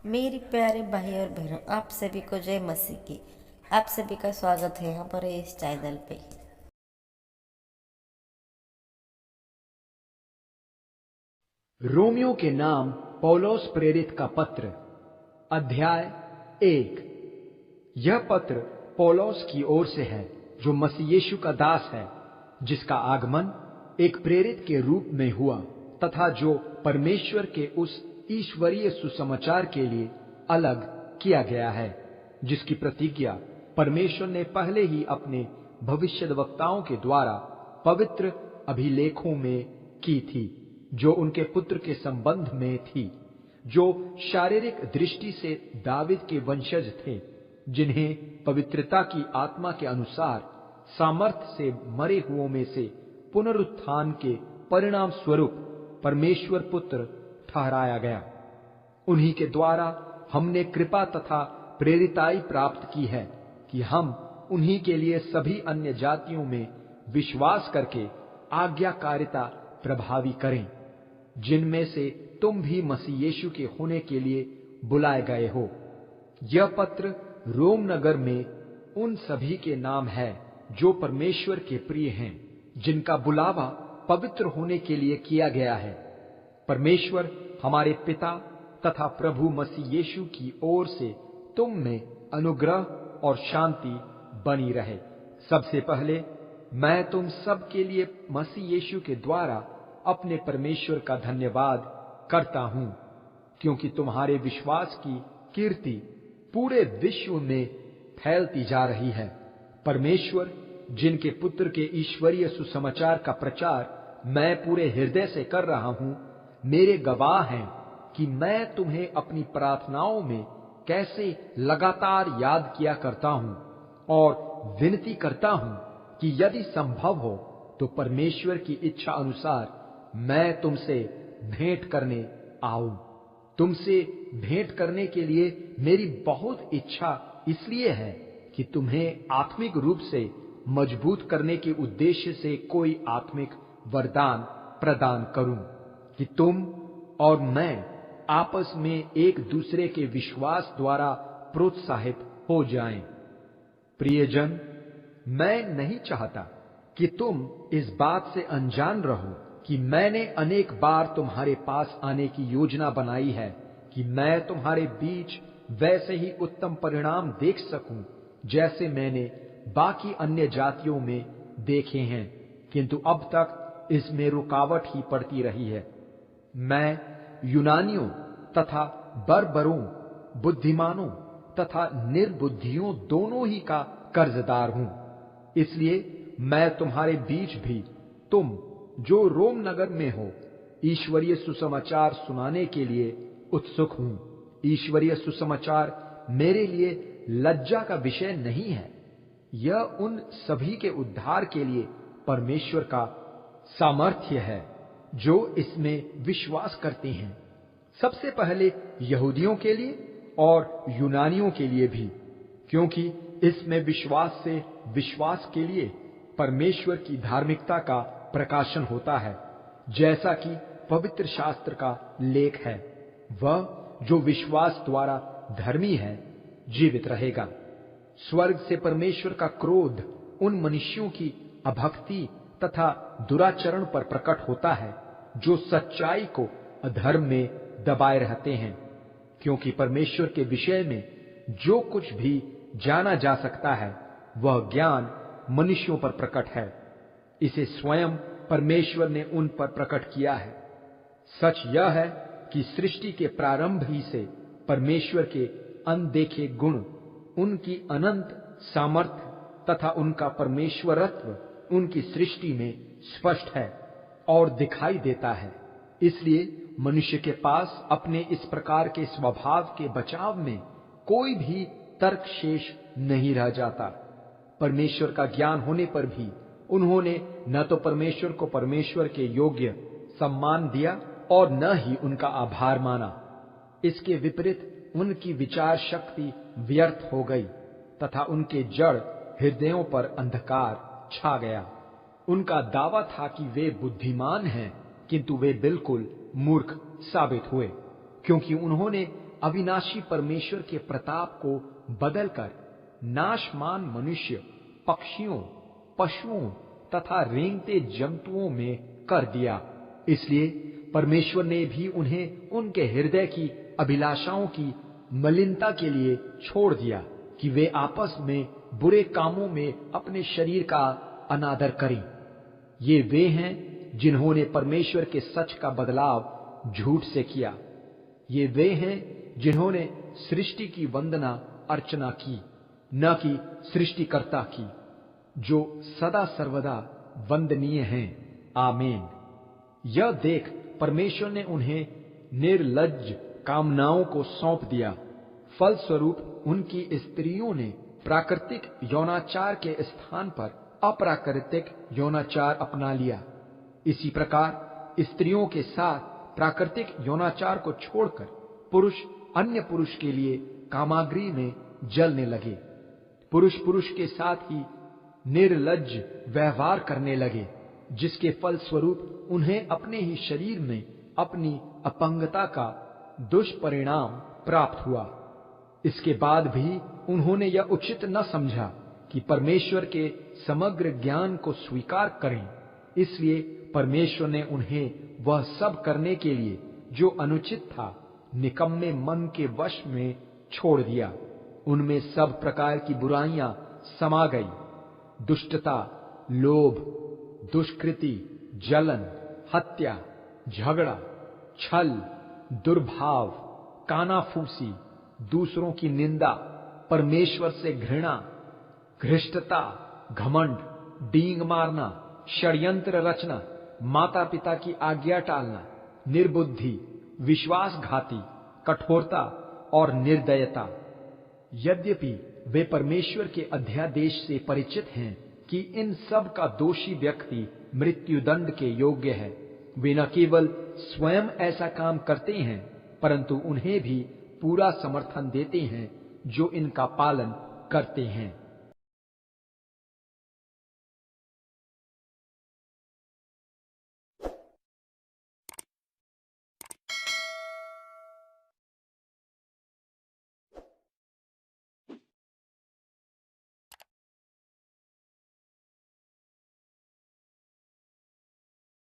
मेरी प्यारे भाई और बहनों, आप सभी को जय मसीह की। आप सभी का स्वागत है हमारे इस चैनल पे। रोमियो के नाम पौलुस प्रेरित का पत्र, अध्याय 1। यह पत्र पौलुस की ओर से है, जो मसीह यीशु का दास है, जिसका आगमन एक प्रेरित के रूप में हुआ, तथा जो परमेश्वर के उस ईश्वरीय सुसमाचार के लिए अलग किया गया है, जिसकी प्रतिज्ञा परमेश्वर ने पहले ही अपने भविष्यद्वक्ताओं के द्वारा पवित्र अभिलेखों में की थी, जो उनके पुत्र के संबंध में थी, जो शारीरिक दृष्टि से दाविद के वंशज थे, जिन्हें पवित्रता की आत्मा के अनुसार सामर्थ्य से मरे हुओं में से पुनरुत्थान के परिणाम स्वरूप परमेश्वर पुत्र ठहराया गया। उन्हीं के द्वारा हमने कृपा तथा प्रेरिताई प्राप्त की है कि हम उन्हीं के लिए सभी अन्य जातियों में विश्वास करके आज्ञाकारिता प्रभावी करें, जिनमें से तुम भी मसीह यीशु के होने के लिए बुलाए गए हो। यह पत्र रोम नगर में उन सभी के नाम है जो परमेश्वर के प्रिय हैं, जिनका बुलावा पवित्र होने के लिए किया गया है। परमेश्वर हमारे पिता तथा प्रभु मसीह यीशु की ओर से तुम में अनुग्रह और शांति बनी रहे। सबसे पहले मैं तुम सब के लिए मसीह यीशु के द्वारा अपने परमेश्वर का धन्यवाद करता हूं, क्योंकि तुम्हारे विश्वास की कीर्ति पूरे विश्व में फैलती जा रही है। परमेश्वर, जिनके पुत्र के ईश्वरीय सुसमाचार का प्रचार मैं पूरे हृदय से कर रहा हूं, मेरे गवाह हैं कि मैं तुम्हें अपनी प्रार्थनाओं में कैसे लगातार याद किया करता हूं और विनती करता हूं कि यदि संभव हो तो परमेश्वर की इच्छा अनुसार मैं तुमसे भेंट करने आऊं। तुमसे भेंट करने के लिए मेरी बहुत इच्छा इसलिए है कि तुम्हें आत्मिक रूप से मजबूत करने के उद्देश्य से कोई आत्मिक वरदान प्रदान करूं, कि तुम और मैं आपस में एक दूसरे के विश्वास द्वारा प्रोत्साहित हो जाएं। प्रियजन, मैं नहीं चाहता कि तुम इस बात से अनजान रहो कि मैंने अनेक बार तुम्हारे पास आने की योजना बनाई है, कि मैं तुम्हारे बीच वैसे ही उत्तम परिणाम देख सकूं जैसे मैंने बाकी अन्य जातियों में देखे हैं, किंतु अब तक इसमें रुकावट ही पड़ती रही है। मैं यूनानियों तथा बर्बरों, बुद्धिमानों तथा निर्बुद्धियों दोनों ही का कर्जदार हूं। इसलिए मैं तुम्हारे बीच भी तुम जो रोम नगर में हो, ईश्वरीय सुसमाचार सुनाने के लिए उत्सुक हूं। ईश्वरीय सुसमाचार मेरे लिए लज्जा का विषय नहीं है। यह उन सभी के उद्धार के लिए परमेश्वर का सामर्थ्य है जो इसमें विश्वास करते हैं, सबसे पहले यहूदियों के लिए और यूनानियों के लिए भी, क्योंकि इसमें विश्वास से विश्वास के लिए परमेश्वर की धार्मिकता का प्रकाशन होता है, जैसा कि पवित्र शास्त्र का लेख है, वह जो विश्वास द्वारा धर्मी है जीवित रहेगा। स्वर्ग से परमेश्वर का क्रोध उन मनुष्यों की अभक्ति तथा दुराचरण पर प्रकट होता है जो सच्चाई को अधर्म में दबाए रहते हैं, क्योंकि परमेश्वर के विषय में जो कुछ भी जाना जा सकता है वह ज्ञान मनुष्यों पर प्रकट है। इसे स्वयं परमेश्वर ने उन पर प्रकट किया है। सच यह है कि सृष्टि के प्रारंभ ही से परमेश्वर के अनदेखे गुण, उनकी अनंत सामर्थ्य तथा उनका परमेश्वरत्व उनकी सृष्टि में स्पष्ट है और दिखाई देता है। इसलिए मनुष्य के पास अपने इस प्रकार के स्वभाव के बचाव में कोई भी तर्क शेष नहीं रह जाता। परमेश्वर का ज्ञान होने पर भी उन्होंने न तो परमेश्वर को परमेश्वर के योग्य सम्मान दिया और न ही उनका आभार माना। इसके विपरीत उनकी विचार शक्ति व्यर्थ हो गई तथा उनके जड़ हृदयों पर अंधकार छा गया। उनका दावा था कि वे बुद्धिमान हैं, किंतु वे बिल्कुल मूर्ख साबित हुए, क्योंकि उन्होंने अविनाशी परमेश्वर के प्रताप को बदलकर नाशमान मनुष्य, पक्षियों, पशुओं तथा रेंगते जंतुओं में कर दिया। इसलिए परमेश्वर ने भी उन्हें उनके हृदय की अभिलाषाओं की मलिनता के लिए छोड़ दिया कि वे आपस में बुरे कामों में अपने शरीर का अनादर करें। ये वे हैं जिन्होंने परमेश्वर के सच का बदलाव झूठ से किया। ये वे हैं जिन्होंने सृष्टि की वंदना अर्चना की, न कि सृष्टिकर्ता की, जो सदा सर्वदा वंदनीय हैं। आमीन। यह देख परमेश्वर ने उन्हें निर्लज्ज कामनाओं को सौंप दिया। फलस्वरूप उनकी स्त्रियों ने प्राकृतिक यौनाचार के स्थान पर अप्राकृतिक यौनाचार अपना लिया। इसी प्रकार स्त्रियों के साथ प्राकृतिक यौनाचार को छोड़कर पुरुष अन्य पुरुष के लिए कामाग्नि में जलने लगे। पुरुष पुरुष के साथ ही निर्लज्ज व्यवहार करने लगे, जिसके फलस्वरूप उन्हें अपने ही शरीर में अपनी अपंगता का दुष्परिणाम प्राप्त हुआ। इसके बाद भी उन्होंने यह उचित न समझा कि परमेश्वर के समग्र ज्ञान को स्वीकार करें। इसलिए परमेश्वर ने उन्हें वह सब करने के लिए जो अनुचित था निकम्मे मन के वश में छोड़ दिया। उनमें सब प्रकार की बुराइयां समा गई, दुष्टता, लोभ, दुष्कृति, जलन, हत्या, झगड़ा, छल, दुर्भाव, कानाफूसी, दूसरों की निंदा, परमेश्वर से घृणा, घृष्टता, घमंड, डींग मारना, षड्यंत्र रचना, माता पिता की आज्ञा टालना, निर्बुद्धि, विश्वासघाती, कठोरता और निर्दयता। यद्यपि वे परमेश्वर के अध्यादेश से परिचित हैं कि इन सब का दोषी व्यक्ति मृत्युदंड के योग्य है, वे न केवल स्वयं ऐसा काम करते हैं परंतु उन्हें भी पूरा समर्थन देते हैं जो इनका पालन करते हैं।